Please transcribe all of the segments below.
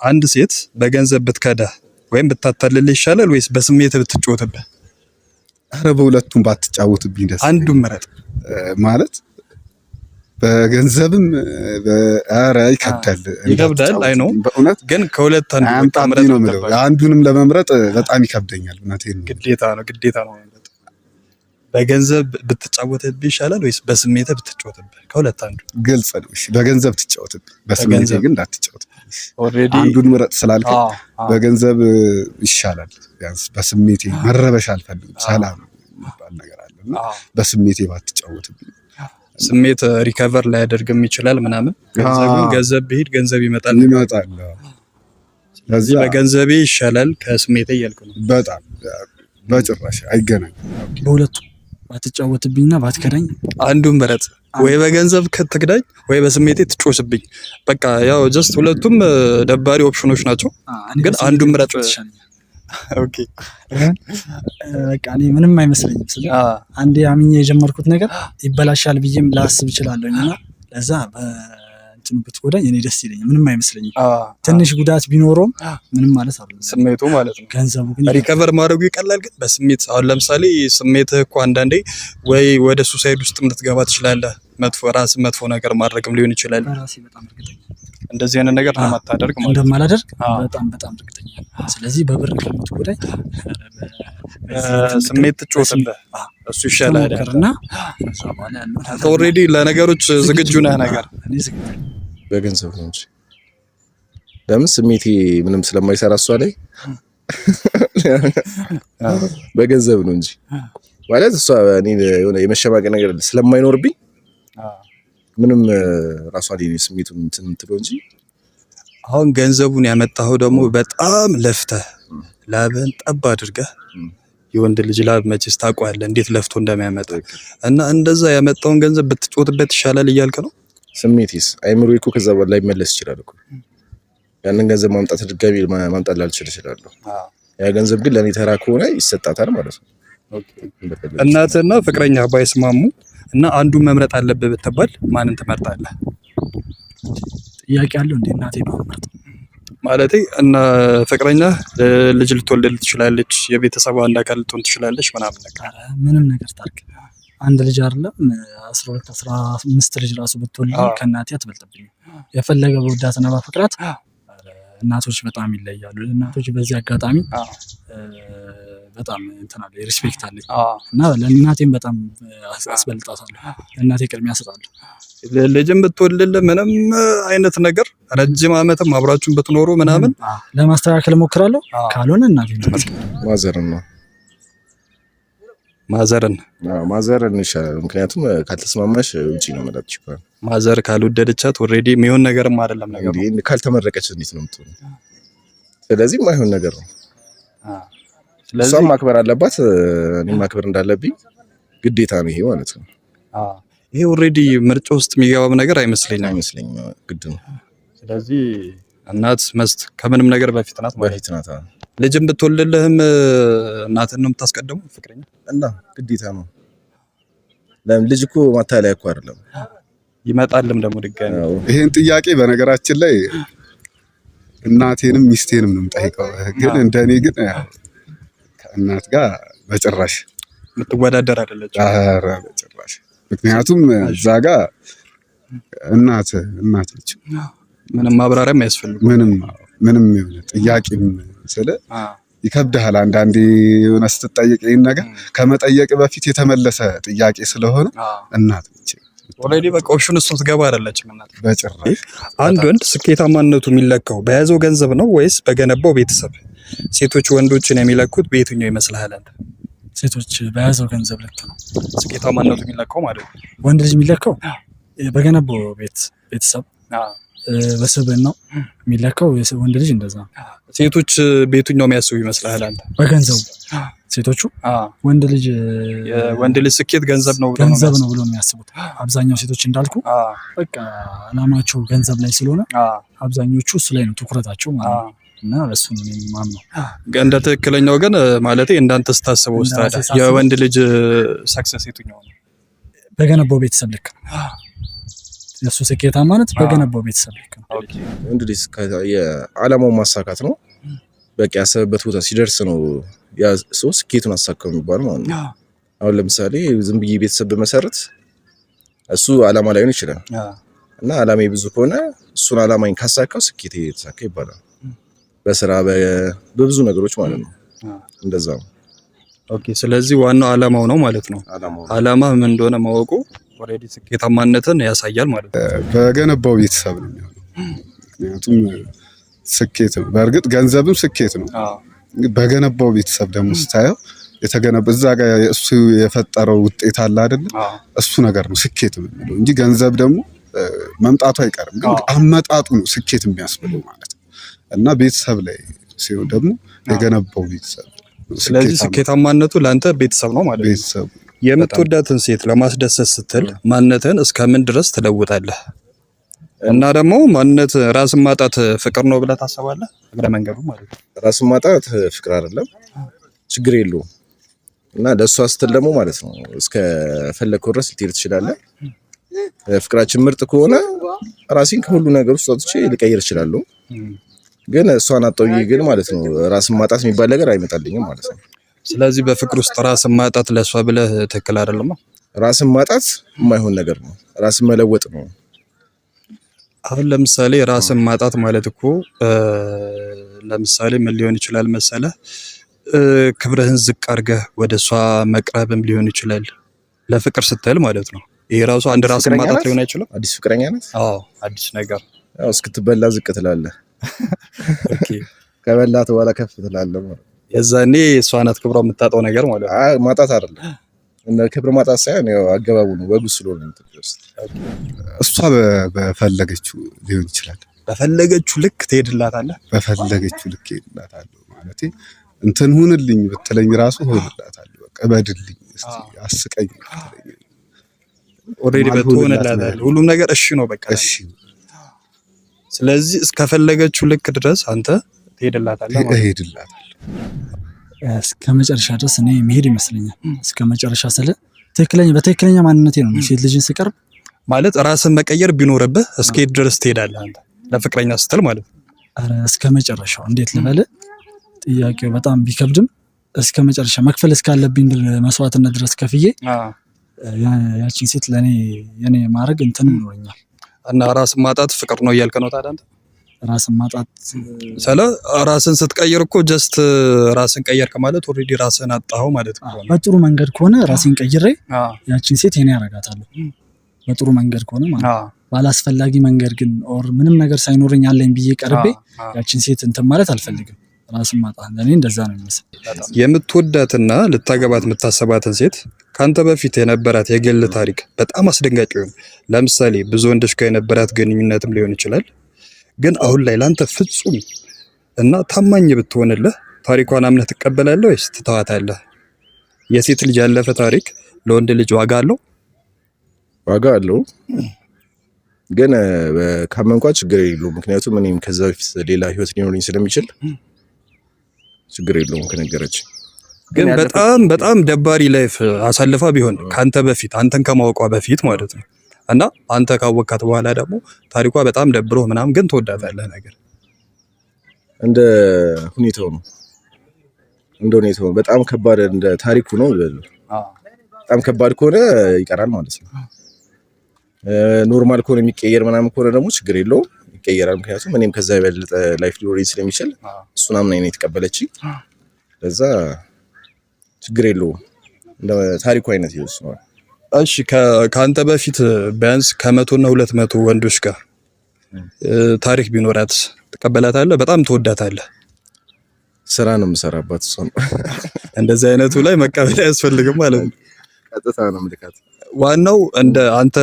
አንድ ሴት በገንዘብ ብትከዳ ወይም ብታታልል ይሻላል ወይስ በስሜት ብትጫወትብህ? አረ በሁለቱም ባትጫወትብኝ ደስ አንዱን ምረጥ ማለት በገንዘብም አረ ይከብዳል አይ ነው በእውነት ግን ከሁለት አንዱ ምረጥ ነው ማለት አንዱንም ለመምረጥ በጣም ይከብደኛል እውነቴን ነው ግዴታ ነው በገንዘብ ብትጫወትብህ ይሻላል ወይስ በስሜት ብትጫወትብህ? ከሁለት አንዱ ግልጽ ነው። እሺ በገንዘብ ትጫወትብህ፣ በስሜት ግን እንዳትጫወት። ኦሬዲ አንዱን ምረጥ ስላልከኝ በገንዘብ ይሻላል። ቢያንስ በስሜቴ መረበሽ አልፈልግም። ሰላም የሚባል ነገር አለና በስሜቴ ባትጫወትብኝ። ስሜት ሪከቨር ላያደርግም ይችላል ምናምን። ገንዘብ ቢሄድ ገንዘብ ይመጣል። ስለዚህ በገንዘቤ ይሻላል ከስሜቴ እያልኩ ነው። በጣም በጭራሽ አይገናኝም። በሁለቱ ባትጫወትብኝና ባትከዳኝ አንዱን ምረጥ። ወይ በገንዘብ ከተክዳኝ ወይ በስሜቴ ትጮስብኝ። በቃ ያው ጀስት ሁለቱም ደባሪ ኦፕሽኖች ናቸው፣ ግን አንዱን ምረጥ። ኦኬ በቃ እኔ ምንም አይመስለኝም። አንዴ አምኜ የጀመርኩት ነገር ይበላሻል ብዬም ላስብ እችላለሁና ለዛ እንትን ብትጎዳኝ እኔ ደስ ይለኛል። ምንም አይመስለኝም። ትንሽ ጉዳት ቢኖረውም ምንም ማለት አይደለም። ስሜቱ ማለት ነው። ገንዘቡ ግን ሪከቨር ማድረጉ ይቀላል። ግን በስሜት አሁን ለምሳሌ ስሜትህ እኮ አንዳንዴ ወይ ወደ ሱሳይድ ውስጥ ልትገባ ትችላለህ። መጥፎ ነገር ማድረግም ሊሆን ይችላል። ራሴ በጣም እርግጠኛ እንደዚህ አይነት ነገር ለማታደርግ ማለት እንደማላደርግ በጣም እርግጠኛ ነኝ። ስለዚህ በብር ከምትጎዳኝ ስሜት ትጮስብህ እሱ ይሻላል። እና ኦሬዲ ለነገሮች ዝግጁ ነህ ነገር በገንዘብ ነው እንጂ ለምን ስሜቴ ምንም ስለማይሰራ እሷ ላይ በገንዘብ ነው እንጂ ማለት እሷ እኔ የሆነ የመሸማቀቅ ነገር ስለማይኖርብኝ ምንም ራሷ ላይ ስሜቱን እንትን ትለው እንጂ አሁን ገንዘቡን ያመጣኸው ደግሞ በጣም ለፍተህ ላብህን ጠብ አድርገህ የወንድ ልጅ ላብ መቼስ ታውቀዋለህ እንዴት ለፍቶ እንደሚያመጣ እና እንደዛ ያመጣውን ገንዘብ ብትጮትበት ይሻላል እያልክ ነው። ስሜቴስ አይምሮዬ እኮ ከዛ በላይ መለስ ይችላል እኮ ያንን ገንዘብ ማምጣት ድጋሚ ማምጣት ላልችል እችላለሁ። ያ ገንዘብ ግን ለኔ ተራ ከሆነ ይሰጣታል ማለት ነው። እናትና ፍቅረኛ ባይስማሙ እና አንዱን መምረጥ አለብህ ብትባል ማንን ትመርጣለህ? ጥያቄ አለው እንዴ? እናቴ ነው ማለት ማለቴ እና ፍቅረኛ ልጅ ልትወልድ ትችላለች፣ የቤተሰቡ አንድ አካል ልትሆን ትችላለች ምናምን ነገር ምንም ነገር ታርክ አንድ ልጅ አይደለም 12 15 ልጅ ራሱ ብትወልድ ከእናቴ አትበልጥብኝ። የፈለገ በወዳትና በፍቅራት እናቶች በጣም ይለያሉ። እናቶች በዚህ አጋጣሚ በጣም እንትና ሪስፔክት አለኝ እና ለእናቴም በጣም አስበልጣታለሁ። ለእናቴ ቅድሚያ እሰጣለሁ። ልጅም ብትወልድ ምንም አይነት ነገር ረጅም ዓመትም አብራችሁን ብትኖሩ ምናምን ለማስተካከል እሞክራለሁ። ካልሆነ እናቴ ነው ማዘርን ይሻላል። ምክንያቱም ካልተስማማሽ ውጪ ነው ማለት ይችላል። ማዘር ካልወደደቻት ኦሬዲ የሚሆን ነገርም አይደለም ነገር እንዴ ካልተመረቀች እንዴት ነው የምትሆነው? ስለዚህ የማይሆን ነገር ነው። ስለዚህ ማክበር አለባት፣ እኔም ማክበር እንዳለብኝ ግዴታ ነው ይሄ ማለት ነው። ይሄ ኦሬዲ ምርጫ ውስጥ የሚገባም ነገር አይመስለኝም ግድ ነው። ስለዚህ እናት መስት ከምንም ነገር በፊት ናት። ልጅም ብትወልድልህም እናትን ነው የምታስቀድመው ፍቅረኛ እና ግዴታ ነው። ለምን ልጅ እኮ ማታለያ እኮ አይደለም ይመጣልም ደግሞ ድጋሚ። ይሄን ጥያቄ በነገራችን ላይ እናቴንም ሚስቴንም ነው የምጠይቀው። ግን እንደኔ ግን ከእናት ጋር በጭራሽ የምትወዳደር አይደለች። ኧረ በጭራሽ። ምክንያቱም እዛ ጋር እናት ነች። ምንም ማብራሪያም አያስፈልግም። ምንም የሆነ ጥያቄም ስለ ይከብድሃል አንዳንዴ የሆነ ስትጠየቅ ይሄን ነገር ከመጠየቅ በፊት የተመለሰ ጥያቄ ስለሆነ እናት ነች። ኦሬዲ በቃ ኦፕሽን ውስጥ ትገባ አይደለችም እናት በጭራሽ። አንድ ወንድ ስኬታማነቱ የሚለካው በያዘው ገንዘብ ነው ወይስ በገነባው ቤተሰብ? ሴቶች ወንዶችን የሚለኩት በየትኛው ይመስልሃል አንተ? ሴቶች በያዘው ገንዘብ ልክ ነው ስኬታማነቱ የሚለካው ማለት ነው። ወንድ ልጅ የሚለካው በገነባው ቤተሰብ በስብዕናው የሚለካው ወንድ ልጅ እንደዛ። ሴቶች በየትኛው የሚያስቡ ይመስልሃል አንተ? በገንዘቡ ሴቶቹ ወንድ ልጅ ስኬት ገንዘብ ነው ብሎ ነው የሚያስቡት። አብዛኛው ሴቶች እንዳልኩ በቃ አላማቸው ገንዘብ ላይ ስለሆነ አብዛኞቹ እሱ ላይ ነው ትኩረታቸው ማለት ነው። እና በሱ ነው የማምነው። እንደ ትክክለኛው ግን ማለቴ እንዳንተ ስታስበው ታዲያ የወንድ ልጅ ሰክሰስ የትኛው ነው? በገነባው ቤተሰብ ልክ የእሱ ስኬታማነት በገነባው ቤተሰብ ልክ ነው። እንግዲህ የዓላማው ማሳካት ነው። በቃ ያሰበበት ቦታ ሲደርስ ነው ያ ሰው ስኬቱን አሳካው የሚባለው ማለት ነው። አሁን ለምሳሌ ዝም ብዬ ቤተሰብ በመሰረት እሱ ዓላማ ላይ ነው ይችላል እና ዓላማዬ ብዙ ከሆነ እሱን ዓላማዬን ካሳካው ስኬቴ የተሳካ ይባላል። በስራ በብዙ ነገሮች ማለት ነው። እንደዛ ነው። ኦኬ። ስለዚህ ዋናው ዓላማው ነው ማለት ነው። ዓላማ ምን እንደሆነ ማወቁ ኦልሬዲ ስኬታማነትን ያሳያል ማለት ነው። በገነባው ቤተሰብ ነው የሚሆነው። ምክንያቱም ስኬት ነው። በእርግጥ ገንዘብም ስኬት ነው። በገነባው ቤተሰብ ደግሞ ስታየው የተገነባ እዛ ጋር እሱ የፈጠረው ውጤት አለ አይደል? እሱ ነገር ነው ስኬት የምንለው እንጂ ገንዘብ ደግሞ መምጣቱ አይቀርም። ግን አመጣጡ ነው ስኬት የሚያስብለው ማለት ነው። እና ቤተሰብ ላይ ሲሆን ደግሞ የገነባው ቤተሰብ። ስለዚህ ስኬታማነቱ ለአንተ ቤተሰብ ነው ማለት ነው። ቤተሰብ የምትወዳትን ሴት ለማስደሰት ስትል ማንነትን እስከምን ድረስ ትለውጣለህ? እና ደግሞ ማንነት ራስን ማጣት ፍቅር ነው ብለህ ታስባለህ? እግረ መንገዱ ማለት ነው። ራስን ማጣት ፍቅር አይደለም፣ ችግር የለውም። እና ለእሷ ስትል ደግሞ ማለት ነው እስከ ፈለግከው ድረስ ልትሄድ ትችላለህ። ፍቅራችን ምርጥ ከሆነ ራሴን ከሁሉ ነገር ውስጥ አውጥቼ ልቀይር እችላለሁ። ግን እሷን አጣውዬ ግን ማለት ነው ራስን ማጣት የሚባል ነገር አይመጣልኝም ማለት ነው። ስለዚህ በፍቅር ውስጥ ራስን ማጣት ለእሷ ብለህ ትክክል አይደለም። ራስን ማጣት የማይሆን ነገር ነው። ራስን መለወጥ ነው። አሁን ለምሳሌ ራስን ማጣት ማለት እኮ ለምሳሌ ምን ሊሆን ይችላል መሰለህ? ክብርህን ዝቅ አድርገህ ወደ እሷ መቅረብም ሊሆን ይችላል፣ ለፍቅር ስትል ማለት ነው። ይሄ ራሱ አንድ ራስን ማጣት ሊሆን አይችልም? አዲስ ፍቅረኛ ናት? አዎ፣ አዲስ ነገር። ያው እስክትበላ ዝቅ ትላለህ። ኦኬ። ከበላት በኋላ ከፍ ትላለህ ማለት ነው። የዛኔ እሷ ናት ክብሯ የምታጣው ነገር ማለት ነው። አይ ማጣት አይደለም፣ እና ክብር ማጣት ሳይሆን ያው አገባቡ ነው፣ ወጉ ስለሆነ ነው። እሷ በፈለገችው ሊሆን ይችላል። በፈለገችው ልክ ትሄድላታለህ? በፈለገችው ልክ ትሄድላታለህ ማለት እንትን ሁንልኝ ብትለኝ ራሱ ሆንላታለሁ። በቃ እበድልኝ፣ እስቲ አስቀኝ ብትለኝ ኦሬዲ በትሆንላታለህ። ሁሉም ነገር እሺ ነው በቃ እሺ። ስለዚህ እስከፈለገችው ልክ ድረስ አንተ ትሄድላታለህ ማለት ነው። እሄድላታለሁ እስከ መጨረሻ ድረስ እኔ መሄድ ይመስለኛል። እስከ መጨረሻ ስለ በትክክለኛ ማንነቴ ነው ሴት ልጅን ስቀርብ ማለት ራስን መቀየር ቢኖርብህ እስከ ድረስ ትሄዳለህ አንተ ለፍቅረኛ ስትል ማለት ነው። አረ እስከ መጨረሻው እንዴት ልበል? ጥያቄው በጣም ቢከብድም እስከ መጨረሻ መክፈል እስካለብኝ መስዋዕትነት ድረስ ከፍዬ ያቺን ሴት ለኔ የኔ ማድረግ እንትን ይኖረኛል። እና ራስን ማጣት ፍቅር ነው እያልከ ነው ታዲያ አንተ? ራስን ማጣት ስለ ራስን ስትቀይር እኮ ጀስት ራስን ቀየርክ ማለት ኦሬዲ ራስን አጣኸው ማለት ነው። በጥሩ መንገድ ከሆነ ራስን ቀይሬ ያቺን ሴት የኔ አደርጋታለሁ። በጥሩ መንገድ ከሆነ ማለት ባላስፈላጊ መንገድ ግን ኦር ምንም ነገር ሳይኖረኝ አለኝ ብዬ ቀርቤ ያቺን ሴት እንትን ማለት አልፈልግም። ራስን ማጣት ለኔ እንደዛ ነው የሚመስል። የምትወዳትና ልታገባት የምታሰባትን ሴት ካንተ በፊት የነበራት የግል ታሪክ በጣም አስደንጋጭ ይሆን። ለምሳሌ ብዙ ወንዶች ጋር የነበራት ግንኙነትም ሊሆን ይችላል። ግን አሁን ላይ ላንተ ፍጹም እና ታማኝ ብትሆንልህ ታሪኳን አምነህ ትቀበላለህ ወይስ ትተዋታለህ? የሴት ልጅ ያለፈ ታሪክ ለወንድ ልጅ ዋጋ አለው? ዋጋ አለው፣ ግን ካመንኳት ችግር የለውም። ምክንያቱም እኔም ከዛ በፊት ሌላ ህይወት ሊኖረኝ ስለሚችል ችግር የለውም ከነገረች። ግን በጣም ደባሪ ላይፍ አሳልፋ ቢሆን ካንተ በፊት አንተን ከማወቋ በፊት ማለት ነው እና አንተ ካወቃት በኋላ ደግሞ ታሪኳ በጣም ደብሮ ምናምን ግን ትወዳታለህ ነገር እንደ ሁኔታው ነው። በጣም ከባድ እንደ ታሪኩ ነው። በጣም ከባድ ከሆነ ይቀራል ማለት ነው። ኖርማል ከሆነ የሚቀየር ምናምን ከሆነ ደግሞ ችግር የለውም ይቀየራል። ምክንያቱም እኔም ከዛ የበለጠ ላይፍ ሊኖረኝ ስለሚችል እሱን አምናኝ ነው የተቀበለችኝ። ለዛ ችግር የለውም እንደ ታሪኩ አይነት ይወስነዋል። እሺ ከአንተ በፊት ቢያንስ ከ100 እና 200 ወንዶች ጋር ታሪክ ቢኖራት ትቀበላታለህ? በጣም ትወዳታለህ? ስራ ነው የምሰራባት እሷን። እንደዚህ አይነቱ ላይ መቀበል አያስፈልግም ማለት ነው። ቀጥታ ነው የምልካት። ዋናው እንደ አንተ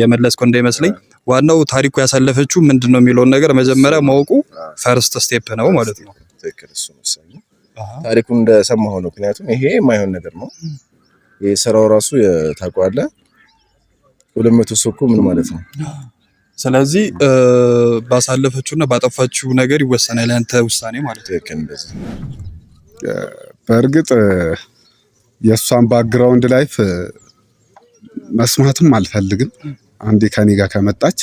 የመለስከው እንዳይመስለኝ ዋናው ታሪኩ ያሳለፈችው ምንድነው የሚለውን ነገር መጀመሪያ ማወቁ ፈርስት ስቴፕ ነው ማለት ነው። ትክክል። እሱ ነው ታሪኩን እንደሰማሁ ነው። ምክንያቱም ይሄ የማይሆን ነገር ነው። የሰራው ራሱ ታውቀዋለህ። 200 ሰው እኮ ምን ማለት ነው? ስለዚህ ባሳለፈችውና ባጠፋችው ነገር ይወሰናል ያንተ ውሳኔ ማለት ነው። በእርግጥ የእሷን ባክግራውንድ ላይፍ መስማትም አልፈልግም አንዴ ከኔ ጋር ከመጣች።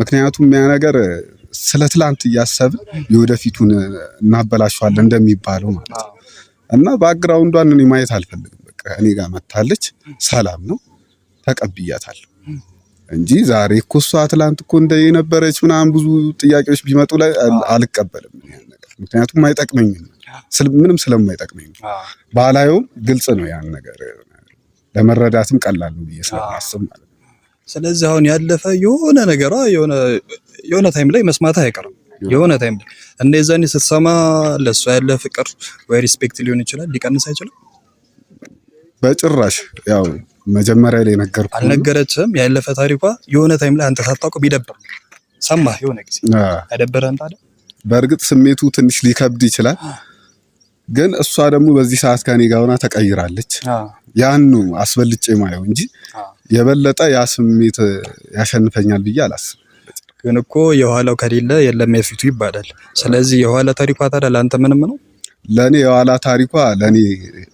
ምክንያቱም ያ ነገር ስለ ትላንት እያሰብን የወደፊቱን እናበላሸዋለን እንደሚባለው ማለት ነው። እና ባክግራውንዷን እኔ ማየት አልፈልግም። በቃ እኔ ጋር መታለች፣ ሰላም ነው፣ ተቀብያታለሁ እንጂ ዛሬ እኮ እሷ ትላንት እኮ እንደ የነበረች ምናምን ብዙ ጥያቄዎች ቢመጡ ላይ አልቀበልም ያን ነገር። ምክንያቱም አይጠቅመኝም፣ ምንም ስለማይጠቅመኝ ባላየውም ግልጽ ነው ያን ነገር ለመረዳትም ቀላል ነው ብዬ ስለማስብ ማለት ነው። ስለዚህ አሁን ያለፈ የሆነ ነገሯ የሆነ ታይም ላይ መስማት አይቀርም። የሆነ ታይም ላይ እንደዛኔ ስትሰማ ለሷ ያለ ፍቅር ወይ ሪስፔክት ሊሆን ይችላል ሊቀንስ አይችልም? በጭራሽ። ያው መጀመሪያ ላይ ነገርኩ አልነገረችም። ያለፈ ታሪኳ የሆነ ታይም ላይ አንተ ሳታውቀው ቢደብር ሰማህ የሆነ ጊዜ አይደበረህም ታዲያ? በእርግጥ ስሜቱ ትንሽ ሊከብድ ይችላል፣ ግን እሷ ደግሞ በዚህ ሰዓት ከኔ ጋር ሆና ተቀይራለች። ያን ነው አስበልጬ ማየው እንጂ የበለጠ ያ ስሜት ያሸንፈኛል ብዬ አላስብም። ግን እኮ የኋላው ከሌለ የለም የፊቱ ይባላል። ስለዚህ የኋላ ታሪኳ ታዲያ ለአንተ ምንም ነው? ለኔ የኋላ ታሪኳ ለኔ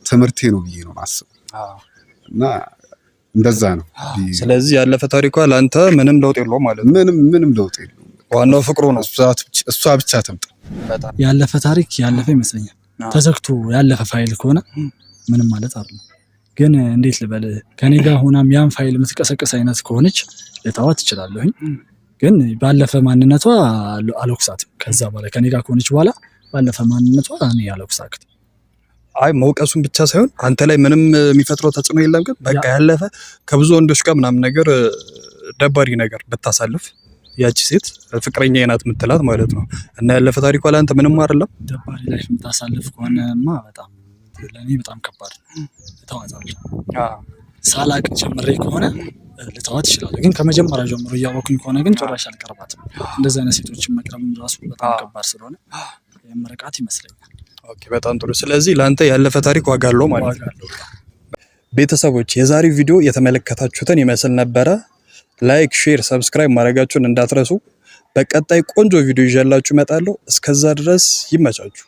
ትምህርቴ ነው ብዬ ነው ማስብ እና እንደዛ ነው። ስለዚህ ያለፈ ታሪኳ ለአንተ ምንም ለውጥ የለውም ማለት ነው? ምንም ለውጥ የለውም። ዋናው ፍቅሩ ነው። እሷ ብቻ ትምጣ። ያለፈ ታሪክ ያለፈ ይመስለኛል። ተዘግቶ ያለፈ ፋይል ከሆነ ምንም ማለት አይደለም። ግን እንዴት ልበል፣ ከኔ ጋር ሆናም ያን ፋይል የምትቀሰቀስ አይነት ከሆነች ልተዋት እችላለሁኝ። ግን ባለፈ ማንነቷ አልወቅሳትም። ከዛ በኋላ ከኔ ጋር ከሆነች በኋላ ባለፈ ማንነቷ እኔ አልወቅሳትም። አይ መውቀሱን ብቻ ሳይሆን አንተ ላይ ምንም የሚፈጥረው ተጽዕኖ የለም። ግን በቃ ያለፈ ከብዙ ወንዶች ጋር ምናምን ነገር ደባሪ ነገር ብታሳልፍ ያቺ ሴት ፍቅረኛ ናት የምትላት ማለት ነው እና ያለፈ ታሪኳ ለአንተ ምንም አይደለም። ደባሪ ላይ የምታሳልፍ ከሆነማ በጣም ለኔ በጣም ከባድ እተዋታለሁ። ሳላቅ ጀምሬ ከሆነ ልተዋት ይችላል። ግን ከመጀመሪያ ጀምሮ እያወኩኝ ከሆነ ግን ጭራሽ አልቀርባትም። እንደዚህ አይነት ሴቶችን መቅረብ ራሱ በጣም ከባድ ስለሆነ የመረቃት ይመስለኛል። ኦኬ፣ በጣም ጥሩ። ስለዚህ ለአንተ ያለፈ ታሪክ ዋጋ አለው ማለት ነው። ቤተሰቦች የዛሬው ቪዲዮ የተመለከታችሁትን ይመስል ነበረ። ላይክ፣ ሼር፣ ሰብስክራይብ ማድረጋችሁን እንዳትረሱ። በቀጣይ ቆንጆ ቪዲዮ ይዤላችሁ እመጣለሁ። እስከዛ ድረስ ይመቻችሁ።